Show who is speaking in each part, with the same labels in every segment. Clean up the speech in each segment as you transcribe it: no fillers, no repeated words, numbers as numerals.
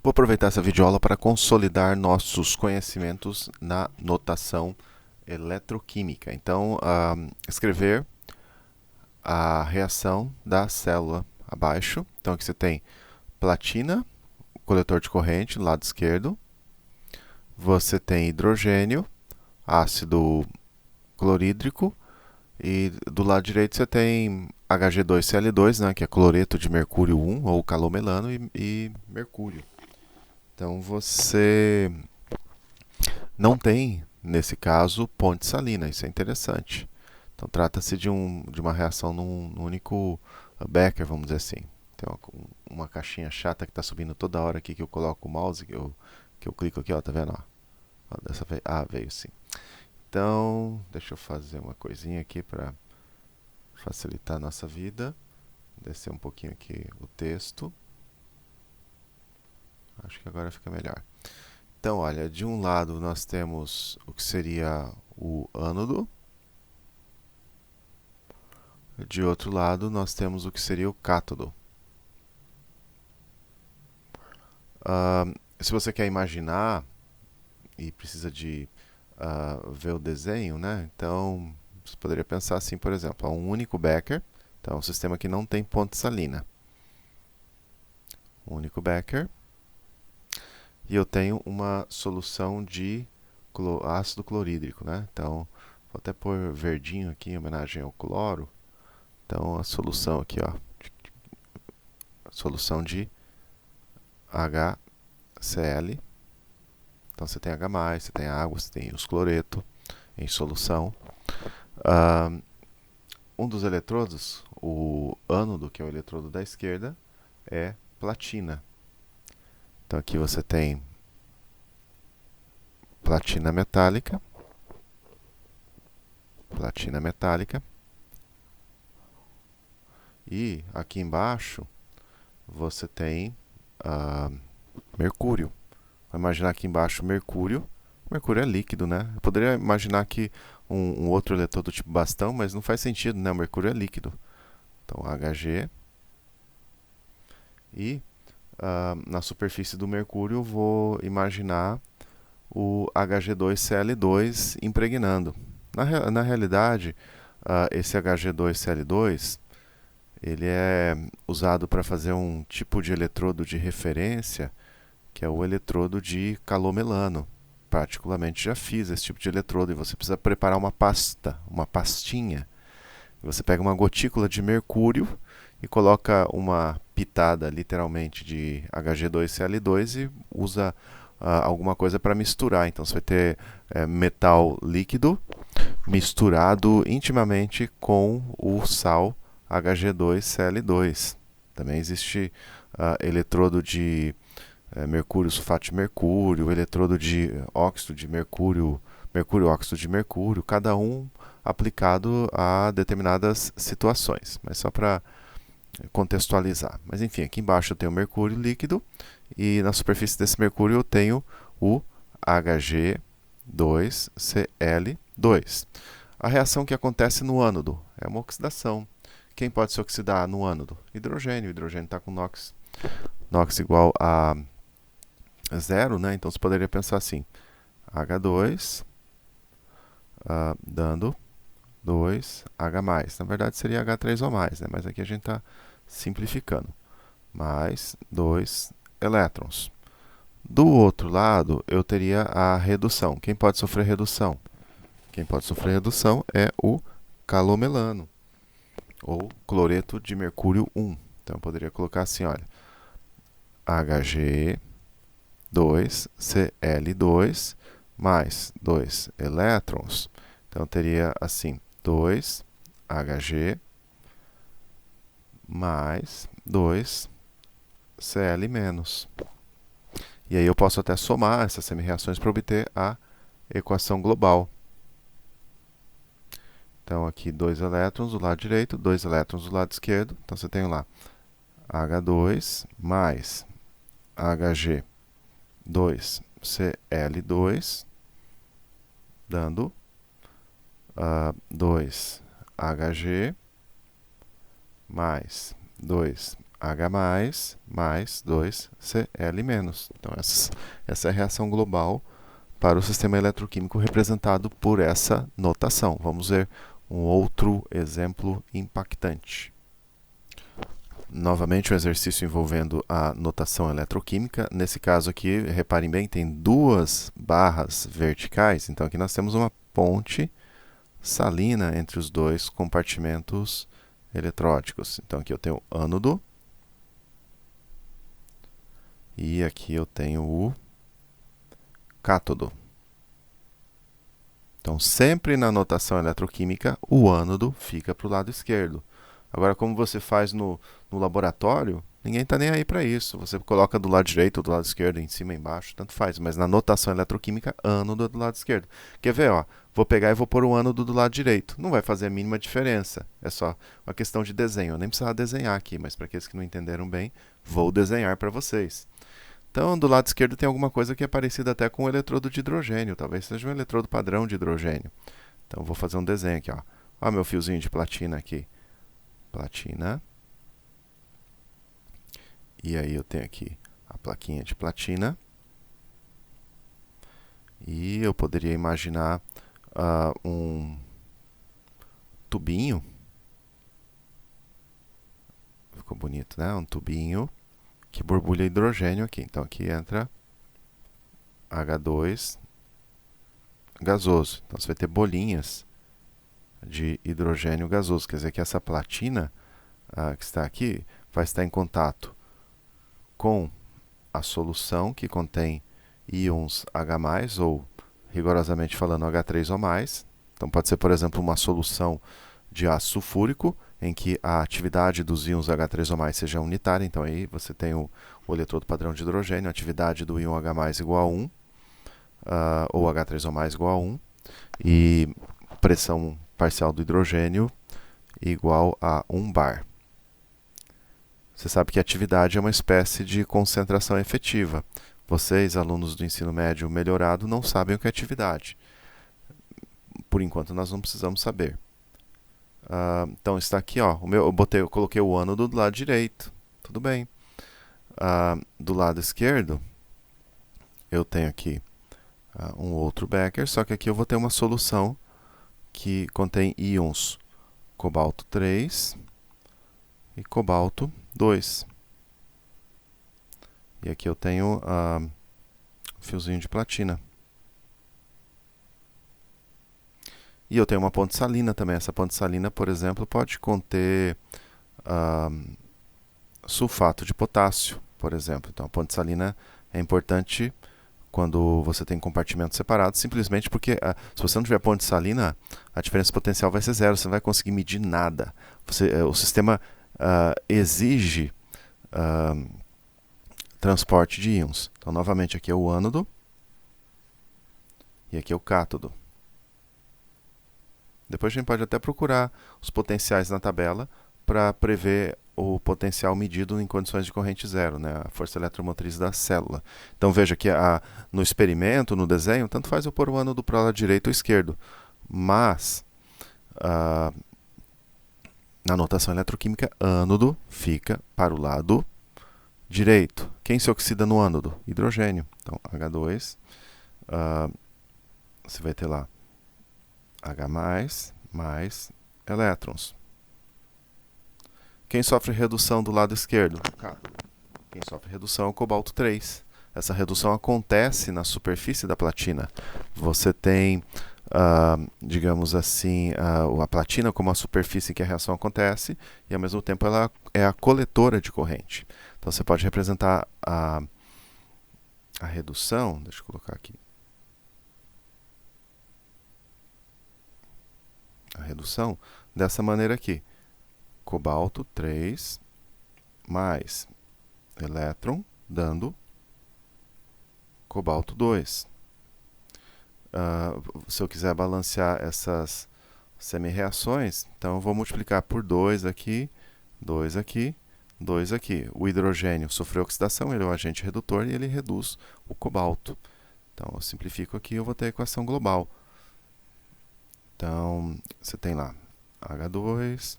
Speaker 1: Vou aproveitar essa videoaula para consolidar nossos conhecimentos na notação eletroquímica. Então, escrever a reação da célula abaixo. Então, aqui você tem platina, coletor de corrente, no lado esquerdo. Você tem hidrogênio, ácido clorídrico. E do lado direito você tem Hg2Cl2, né, que é cloreto de mercúrio 1, ou calomelano, e mercúrio. Então você não tem, nesse caso, ponte salina. Isso é interessante. Então trata-se de uma reação num único becker, vamos dizer assim. Tem uma caixinha chata que está subindo toda hora aqui que eu coloco o mouse, que eu clico aqui, ó, tá vendo? Ó, dessa vez, veio sim. Então, deixa eu fazer uma coisinha aqui para facilitar a nossa vida. Descer um pouquinho aqui o texto. Acho que agora fica melhor. Então, olha, de um lado nós temos o que seria o ânodo. De outro lado nós temos o que seria o cátodo. Se você quer imaginar e precisa de ver o desenho, né? Então você poderia pensar assim, por exemplo, um único becker. Então, é um sistema que não tem ponte salina. Um único becker. E eu tenho uma solução de ácido clorídrico, né? Então, vou até pôr verdinho aqui em homenagem ao cloro. Então, a solução aqui, ó, a solução de HCl. Então, você tem H+, você tem água, você tem os cloreto em solução. Um dos eletrodos, o ânodo, que é o eletrodo da esquerda, é platina. Então, aqui você tem platina metálica. Platina metálica. E aqui embaixo você tem mercúrio. Vou imaginar aqui embaixo mercúrio. Mercúrio é líquido, né? Eu poderia imaginar aqui um outro eletrodo tipo bastão, mas não faz sentido, né? O mercúrio é líquido. Então, Hg. E na superfície do mercúrio eu vou imaginar o Hg2Cl2 impregnando. Na realidade, esse Hg2Cl2 ele é usado para fazer um tipo de eletrodo de referência, que é o eletrodo de calomelano. Particularmente já fiz esse tipo de eletrodo e você precisa preparar uma pasta, uma pastinha. Você pega uma gotícula de mercúrio e coloca uma pitada, literalmente, de Hg2Cl2 e usa alguma coisa para misturar. Então você vai ter metal líquido misturado intimamente com o sal Hg2Cl2. Também existe eletrodo de mercúrio, sulfato de mercúrio, eletrodo de óxido de mercúrio, mercúrio, óxido de mercúrio, cada um aplicado a determinadas situações, mas só para contextualizar. Mas enfim, aqui embaixo eu tenho o mercúrio líquido e na superfície desse mercúrio eu tenho o Hg2Cl2. A reação que acontece no ânodo é uma oxidação. Quem pode se oxidar no ânodo? Hidrogênio. O hidrogênio está com NOx. NOx igual a 0, né? Então você poderia pensar assim: H2 dando 2H+. Na verdade seria H3O+, né? Mas aqui a gente está simplificando. Mais 2 elétrons. Do outro lado, eu teria a redução. Quem pode sofrer redução? Quem pode sofrer redução é o calomelano, ou cloreto de mercúrio 1. Então eu poderia colocar assim, olha, Hg2Cl2 mais 2 elétrons. Então teria assim, 2Hg mais 2Cl menos. E aí eu posso até somar essas semi-reações para obter a equação global. Então aqui 2 elétrons do lado direito, 2 elétrons do lado esquerdo. Então você tem lá H2 mais Hg2Cl2, dando 2Hg mais 2 H+, mais 2Cl-. Então, essa é a reação global para o sistema eletroquímico representado por essa notação. Vamos ver um outro exemplo impactante. Novamente, um exercício envolvendo a notação eletroquímica. Nesse caso aqui, reparem bem, tem duas barras verticais. Então, aqui nós temos uma ponte salina entre os dois compartimentos eletródicos. Então, aqui eu tenho o ânodo. E aqui eu tenho o cátodo. Então, sempre na notação eletroquímica, o ânodo fica para o lado esquerdo. Agora, como você faz no laboratório, ninguém está nem aí para isso. Você coloca do lado direito ou do lado esquerdo, em cima, embaixo, tanto faz. Mas na notação eletroquímica, ânodo é do lado esquerdo. Quer ver? Ó, vou pegar e vou pôr o ânodo do lado direito. Não vai fazer a mínima diferença. É só uma questão de desenho. Eu nem precisava desenhar aqui, mas para aqueles que não entenderam bem, vou desenhar para vocês. Então, do lado esquerdo tem alguma coisa que é parecida até com o eletrodo de hidrogênio. Talvez seja um eletrodo padrão de hidrogênio. Então, vou fazer um desenho aqui. Ó, meu fiozinho de platina aqui. Platina. E aí eu tenho aqui a plaquinha de platina. E eu poderia imaginar um tubinho. Ficou bonito, né? Um tubinho que borbulha hidrogênio aqui. Então, aqui entra H2 gasoso. Então, você vai ter bolinhas de hidrogênio gasoso. Quer dizer que essa platina que está aqui vai estar em contato com a solução que contém íons H+, ou rigorosamente falando H3 ou mais. Então, pode ser, por exemplo, uma solução de ácido sulfúrico, em que a atividade dos íons H3 ou mais seja unitária. Então, aí você tem o eletrodo padrão de hidrogênio, a atividade do íon H+ igual a 1, ou H3 ou mais igual a 1, e pressão parcial do hidrogênio igual a 1 bar. Você sabe que a atividade é uma espécie de concentração efetiva. Vocês, alunos do ensino médio melhorado, não sabem o que é atividade. Por enquanto, nós não precisamos saber. Então, está aqui, ó, eu coloquei o ânodo do lado direito. Tudo bem. Do lado esquerdo, eu tenho aqui um outro becker, só que aqui eu vou ter uma solução que contém íons cobalto 3 e cobalto 2. E aqui eu tenho um fiozinho de platina. E eu tenho uma ponte salina também. Essa ponte salina, por exemplo, pode conter sulfato de potássio, por exemplo. Então, a ponte salina é importante quando você tem compartimentos separados, simplesmente porque se você não tiver ponte salina, a diferença potencial vai ser zero, você não vai conseguir medir nada. O sistema exige transporte de íons. Então, novamente, aqui é o ânodo e aqui é o cátodo. Depois a gente pode até procurar os potenciais na tabela para prever o potencial medido em condições de corrente zero, né? A força eletromotriz da célula. Então veja que no experimento, no desenho, tanto faz eu pôr o ânodo para o lado direito ou esquerdo. Mas, na notação eletroquímica, ânodo fica para o lado direito. Quem se oxida no ânodo? Hidrogênio. Então, H2, você vai ter lá H+, mais elétrons. Quem sofre redução do lado esquerdo? Quem sofre redução é o cobalto 3. Essa redução acontece na superfície da platina. Você tem, digamos assim, a platina como a superfície em que a reação acontece, e ao mesmo tempo ela é a coletora de corrente. Então você pode representar a redução, deixa eu colocar aqui, a redução dessa maneira aqui. Cobalto 3 mais elétron, dando cobalto 2. Se eu quiser balancear essas semi-reações, então eu vou multiplicar por 2 aqui, 2 aqui, 2 aqui. O hidrogênio sofreu oxidação, ele é o agente redutor e ele reduz o cobalto. Então, eu simplifico aqui e eu vou ter a equação global. Então, você tem lá H2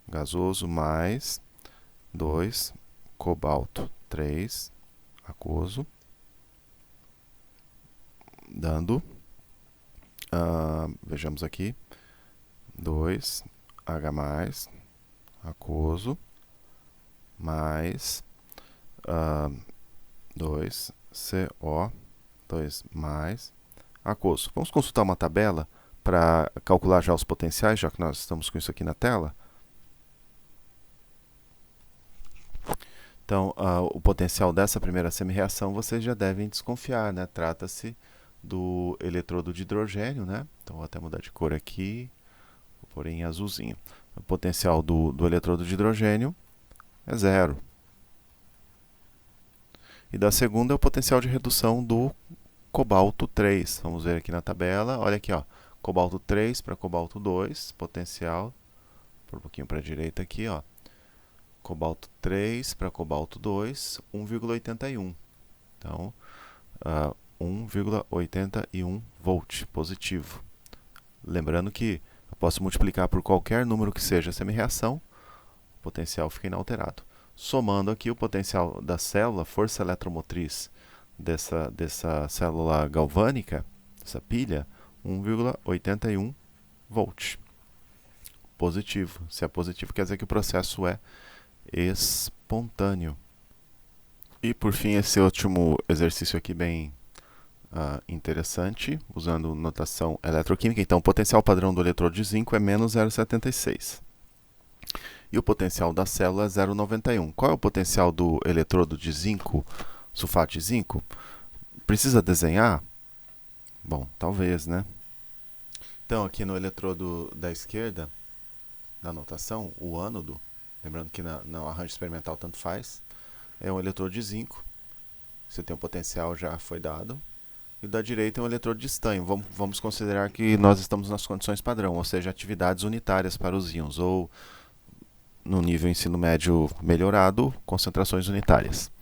Speaker 1: gasoso mais 2, cobalto 3, aquoso, dando, vejamos aqui, 2, H+, aquoso, mais 2, CO, 2 mais, aquoso. Vamos consultar uma tabela para calcular já os potenciais, já que nós estamos com isso aqui na tela. Então, o potencial dessa primeira semi-reação vocês já devem desconfiar, né? Trata-se do eletrodo de hidrogênio, né? Então, vou até mudar de cor aqui, vou pôr em azulzinho. O potencial do eletrodo de hidrogênio é 0. E da segunda é o potencial de redução do cobalto 3. Vamos ver aqui na tabela. Olha aqui, ó. Cobalto 3 para cobalto 2, potencial. Por um pouquinho para a direita aqui, ó. Cobalto 3 para cobalto 2, 1,81. Então, 1,81 volt positivo. Lembrando que eu posso multiplicar por qualquer número que seja a semi-reação, o potencial fica inalterado. Somando aqui o potencial da célula, força eletromotriz dessa célula galvânica, essa pilha, 1,81 volt. Positivo. Se é positivo, quer dizer que o processo é espontâneo. E por fim, esse último exercício aqui bem interessante, usando notação eletroquímica. Então, o potencial padrão do eletrodo de zinco é menos 0,76. E o potencial da célula é 0,91. Qual é o potencial do eletrodo de zinco, sulfato de zinco? Precisa desenhar? Bom, talvez, né? Então, aqui no eletrodo da esquerda, na notação, o ânodo, lembrando que no arranjo experimental tanto faz, é um eletrodo de zinco. Você tem o potencial, já foi dado. E o da direita é um eletrodo de estanho. Vamos considerar que nós estamos nas condições padrão, ou seja, atividades unitárias para os íons, ou no nível ensino médio melhorado, concentrações unitárias.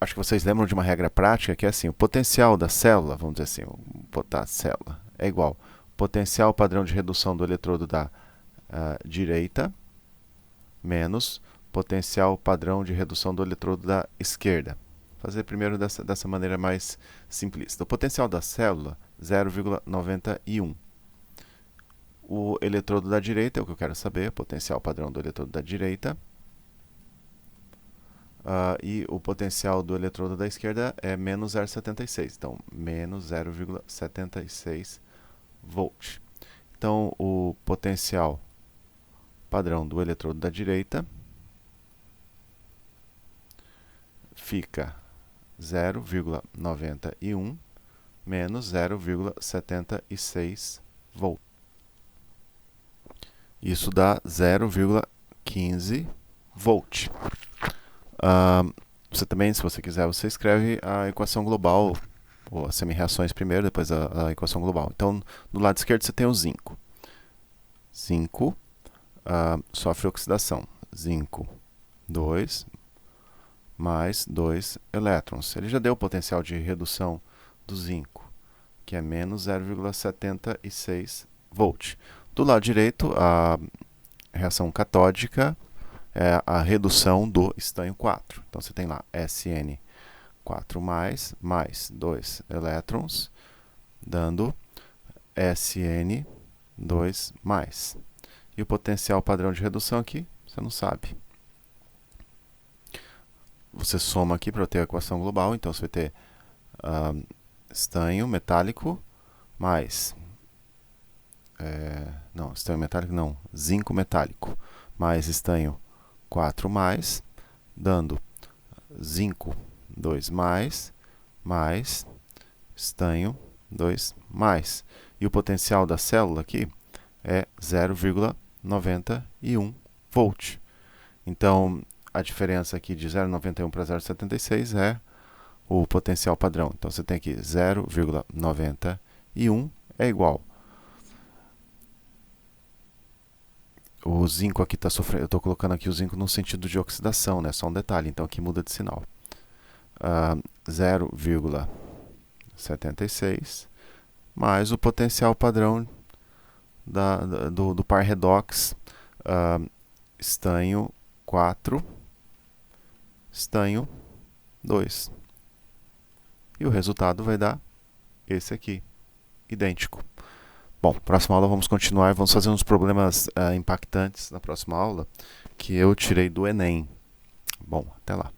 Speaker 1: Acho que vocês lembram de uma regra prática que é assim, o potencial da célula, vamos dizer assim, botar célula, é igual potencial padrão de redução do eletrodo da direita menos potencial padrão de redução do eletrodo da esquerda. Vou fazer primeiro dessa maneira mais simplista. O potencial da célula, 0,91. O eletrodo da direita é o que eu quero saber, potencial padrão do eletrodo da direita. E o potencial do eletrodo da esquerda é menos 0,76. Então, menos 0,76 volt. Então, o potencial padrão do eletrodo da direita fica 0,91 menos 0,76 volt. Isso dá 0,15 volt. Você também, se você quiser, você escreve a equação global, ou as semi-reações primeiro, depois a equação global. Então, do lado esquerdo você tem o zinco. Zinco sofre oxidação. Zinco 2 mais 2 elétrons. Ele já deu o potencial de redução do zinco, que é menos 0,76 volt. Do lado direito, a reação catódica é a redução do estanho 4. Então, você tem lá SN4+, mais 2 elétrons, dando SN2+. E o potencial padrão de redução aqui, você não sabe. Você soma aqui para ter a equação global, então você vai ter estanho metálico mais... estanho metálico não, zinco metálico mais estanho 4+, dando zinco 2+, mais estanho 2+. E o potencial da célula aqui é 0,91 volt. Então, a diferença aqui de 0,91 para 0,76 é o potencial padrão. Então, você tem aqui 0,91 é igual. O zinco aqui está sofrendo, eu estou colocando aqui o zinco no sentido de oxidação, né? Só um detalhe, então aqui muda de sinal. 0,76 mais o potencial padrão do par redox estanho 4, estanho 2. E o resultado vai dar esse aqui, idêntico. Bom, próxima aula vamos continuar e vamos fazer uns problemas impactantes na próxima aula que eu tirei do Enem. Bom, até lá.